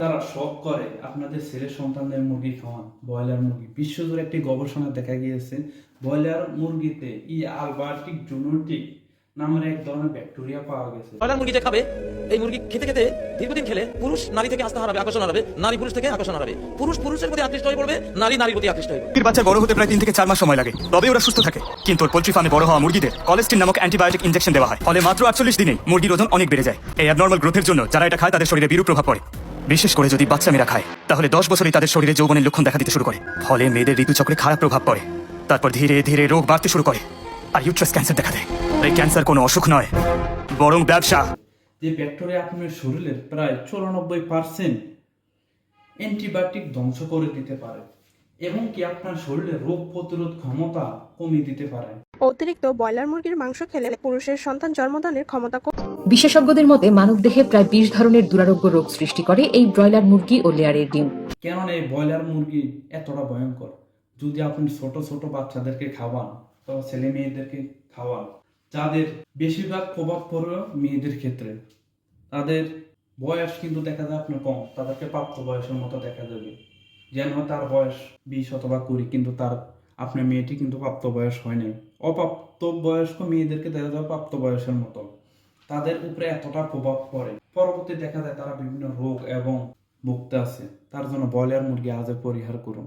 তারা শখ করে আপনাদের ছেলে সন্তানদের মুরগি খাওয়ান, ব্রয়লার মুরগি। বিশ্বজুড়ে একটি গবেষণা দেখা গিয়েছে ব্রয়লার মুরগিতে আলবার্টিক জুনোটিক নামের এক ধরনের ব্যাকটেরিয়া পাওয়া গেছে। ব্রয়লার মুরগি যে খাবে, এই মুরগি খেতে খেতে দীর্ঘদিন খেলে পুরুষ নারী থেকে আস্থা হারাবে, আকর্ষণ হারাবে, নারী পুরুষ থেকে আকর্ষণ হারাবে, পুরুষ পুরুষের প্রতি আকৃষ্ট হয়ে পড়বে, নারী নারীর প্রতি আকৃষ্ট হয়ে পড়বে। মুরগির বাচ্চা বড় হতে প্রায় 3 থেকে 4 মাস সময় লাগে, তবে ওরা সুস্থ থাকে। কিন্তু ওর পোল্ট্রি ফার্মে বড় হওয়া মুরগিদের কলেস্টিন নামক অ্যান্টিবায়োটিক ইনজেকশন দেওয়া হয়, ফলে মাত্র 48 দিনেই মুরগির ওজন অনেক বেড়ে যায়। এই অ্যাবনর্মাল গ্রোথের জন্য যারা এটা খায় তাদের শরীরে বিরূপ প্রভাব পড়ে। বিশেষ করে যদি বাচ্চা মেয়েরা খায়, তাহলে 10 বছরেই তাদের শরীরে যৌবনের লক্ষণ দেখা দিতে শুরু করে। ফলে মেয়েদের ঋতুচক্রে খারাপ প্রভাব পড়ে। তারপর ধীরে ধীরে রোগ বাড়তে শুরু করে, আর ইউট্রাস ক্যান্সার দেখা দেয়। এই ক্যান্সার কোনো অসুখ নয়, বরং ব্যবসা। যে ব্যাকটেরিয়া আপনার শরীরের প্রায় 94% অ্যান্টিবায়োটিক ধ্বংস করে দিতে পারে এবং কি আপনার শরীরে রোগ প্রতিরোধ ক্ষমতা কমিয়ে দিতে পারে। অতিরিক্ত ব্রয়লার মুরগির মাংস খেলে পুরুষের সন্তান জন্মদানের ক্ষমতা বিশেষজ্ঞদের মতে মানবদেহে প্রায় 20 ধরনের দুরারোগ্য রোগ সৃষ্টি করে এই ব্রয়লার মুরগি ও লেয়ারের ডিম। কেননা এই ব্রয়লার মুরগি এতটা ভয়ঙ্কর। যদি আপনি ছোট ছোট বাচ্চাদেরকে খাওয়ান, তো ছেলে মেয়েদেরকে খাওয়ান, যাদের বেশিরভাগ প্রভাব পড়বে মেয়েদের ক্ষেত্রে। তাদের বয়স কিন্তু দেখা যায় আপনার কম, তাদেরকে প্রাপ্ত বয়সের মতো দেখা যাবে। যেন তার বয়স 20 অথবা 20, কিন্তু তার আপনার মেয়েটি কিন্তু প্রাপ্ত বয়স হয় নাই। অপ্রাপ্ত বয়স্ক মেয়েদেরকে দেখা যায় প্রাপ্ত বয়সের মতো। তাদের উপরে এতটা প্রভাব পড়ে, পরবর্তী দেখা যায় তারা বিভিন্ন রোগ এবং ভুগতে আছে। তার জন্য ব্রয়লার মুরগি আজও পরিহার করুন।